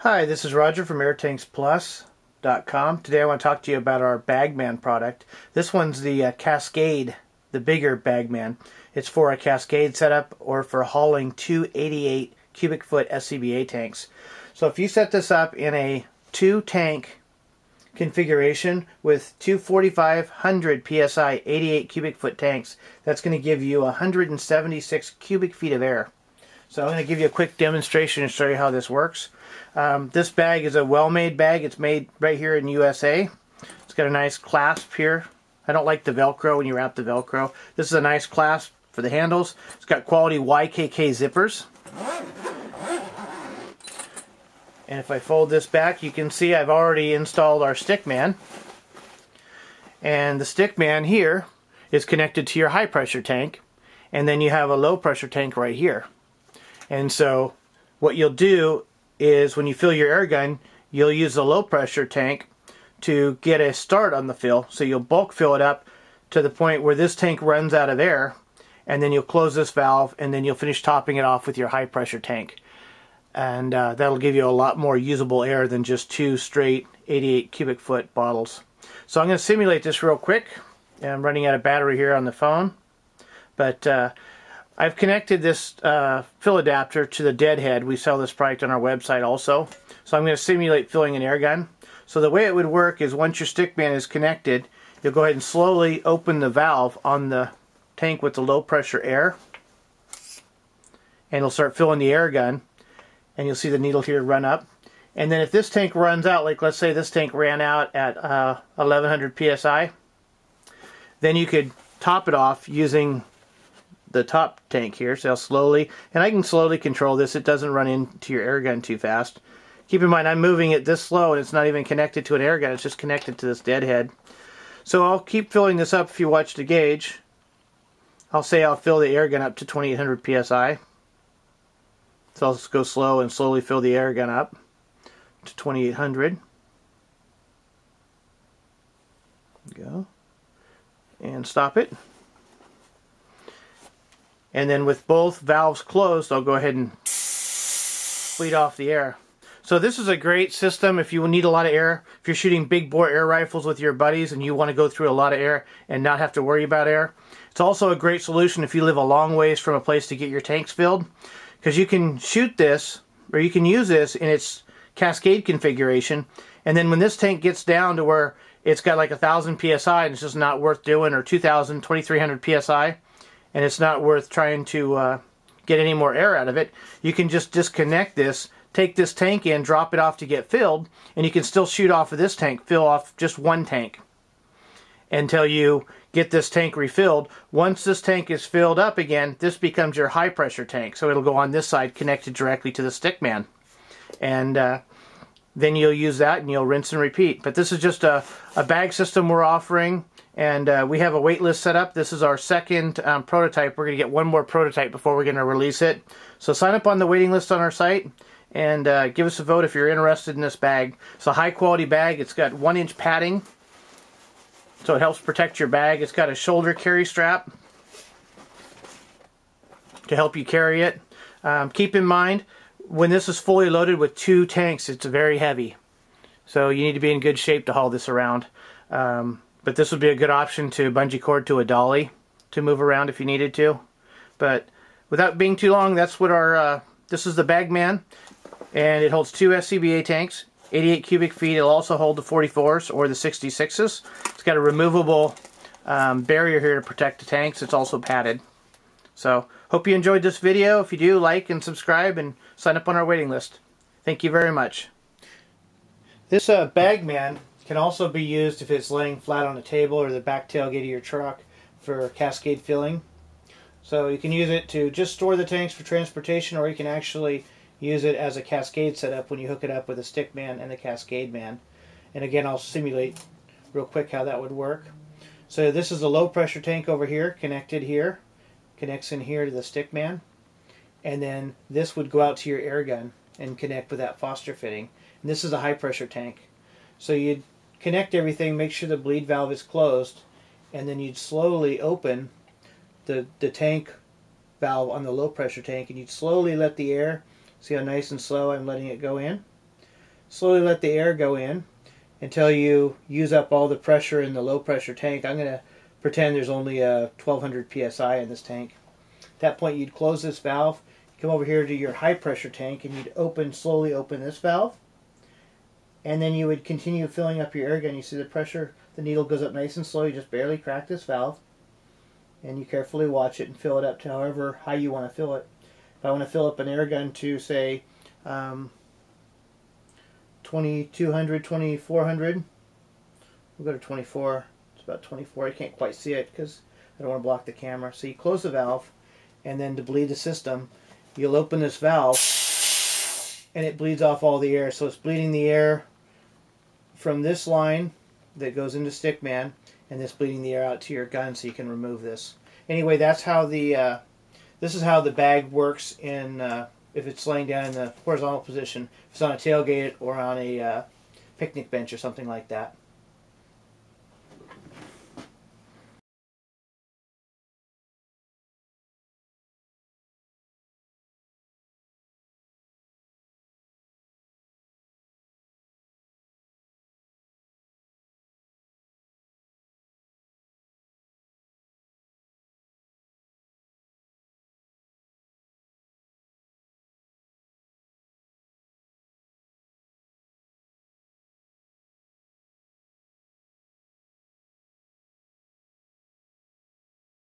Hi, this is Roger from AirTanksPlus.com. Today I want to talk to you about our BAGMAN product. This one's the Cascade, the bigger BAGMAN. It's for a Cascade setup or for hauling 288 cubic foot SCBA tanks. So if you set this up in a 2-tank configuration with two 4,500 PSI 88 cubic foot tanks, that's going to give you 176 cubic feet of air. So I'm going to give you a quick demonstration and show you how this works. This bag is a well-made bag. It's made right here in USA. It's got a nice clasp here. I don't like the Velcro when you wrap the Velcro. This is a nice clasp for the handles. It's got quality YKK zippers. And if I fold this back, you can see I've already installed our Stikman. And the Stikman here is connected to your high pressure tank. And then you have a low pressure tank right here. And so what you'll do is when you fill your air gun, you'll use the low pressure tank to get a start on the fill. So you'll bulk fill it up to the point where this tank runs out of air, and then you'll close this valve, and then you'll finish topping it off with your high pressure tank. And that'll give you a lot more usable air than just two straight 88 cubic foot bottles. So I'm going to simulate this real quick. I'm running out of battery here on the phone, but I've connected this fill adapter to the deadhead. We sell this product on our website also. So I'm going to simulate filling an air gun. So the way it would work is once your Stikman is connected, you'll go ahead and slowly open the valve on the tank with the low pressure air. And it'll start filling the air gun. And you'll see the needle here run up. And then if this tank runs out, like let's say this tank ran out at 1100 PSI, then you could top it off using the top tank here. So I'll slowly, and I can slowly control this. It doesn't run into your air gun too fast. Keep in mind I'm moving it this slow and it's not even connected to an air gun. It's just connected to this deadhead. So I'll keep filling this up. If you watch the gauge, I'll say I'll fill the air gun up to 2800 PSI. So I'll just go slow and slowly fill the air gun up to 2800. Go. And stop it. And then with both valves closed, I'll go ahead and bleed off the air. So this is a great system if you need a lot of air. If you're shooting big bore air rifles with your buddies and you want to go through a lot of air and not have to worry about air. It's also a great solution if you live a long ways from a place to get your tanks filled, because you can shoot this, or you can use this in its Cascade configuration, and then when this tank gets down to where it's got like 1000 PSI and it's just not worth doing, or 2000, 2300 PSI, and it's not worth trying to get any more air out of it, you can just disconnect this, take this tank in, drop it off to get filled, and you can still shoot off of this tank, fill off just one tank until you get this tank refilled. Once this tank is filled up again, this becomes your high pressure tank. So it'll go on this side connected directly to the Stikman. And then you'll use that and you'll rinse and repeat. But this is just a bag system we're offering. And we have a wait list set up. This is our second prototype. We're going to get one more prototype before we're going to release it. So sign up on the waiting list on our site and give us a vote if you're interested in this bag. It's a high quality bag. It's got 1-inch padding, so it helps protect your bag. It's got a shoulder carry strap to help you carry it. Keep in mind, when this is fully loaded with 2 tanks, it's very heavy. So you need to be in good shape to haul this around. But this would be a good option to bungee cord to a dolly to move around if you needed to. But without being too long, that's what our, this is the BAGMAN. And it holds 2 SCBA tanks, 88 cubic feet. It'll also hold the 44s or the 66s. It's got a removable barrier here to protect the tanks. It's also padded. So, hope you enjoyed this video. If you do, like and subscribe and sign up on our waiting list. Thank you very much. This BAGMAN can also be used if it's laying flat on a table or the back tailgate of your truck for Cascade filling. So you can use it to just store the tanks for transportation, or you can actually use it as a Cascade setup when you hook it up with a Stikman and the Cascademan. And again, I'll simulate real quick how that would work. So this is a low pressure tank over here, connected here. Connects in here to the Stikman. And then this would go out to your air gun and connect with that Foster fitting. And this is a high pressure tank. So you'd connect everything, make sure the bleed valve is closed, and then you'd slowly open the tank valve on the low pressure tank, and you'd slowly let the air, see how nice and slow I'm letting it go in. slowly let the air go in until you use up all the pressure in the low pressure tank. I'm going to pretend there's only 1200 psi in this tank. At that point you'd close this valve, come over here to your high pressure tank, and you'd slowly open this valve, and then you would continue filling up your air gun. You see the pressure, the needle goes up nice and slow. You just barely crack this valve, and you carefully watch it and fill it up to however high you want to fill it. If I want to fill up an air gun to say 2200, 2400, we'll go to 24. It's about 24. I can't quite see it because I don't want to block the camera. So you close the valve, and then to bleed the system, you'll open this valve, and it bleeds off all the air. So it's bleeding the air from this line that goes into Stikman, and this bleeding the air out to your gun so you can remove this. Anyway, that's how the this is how the bag works in if it's laying down in the horizontal position, if it's on a tailgate or on a picnic bench or something like that.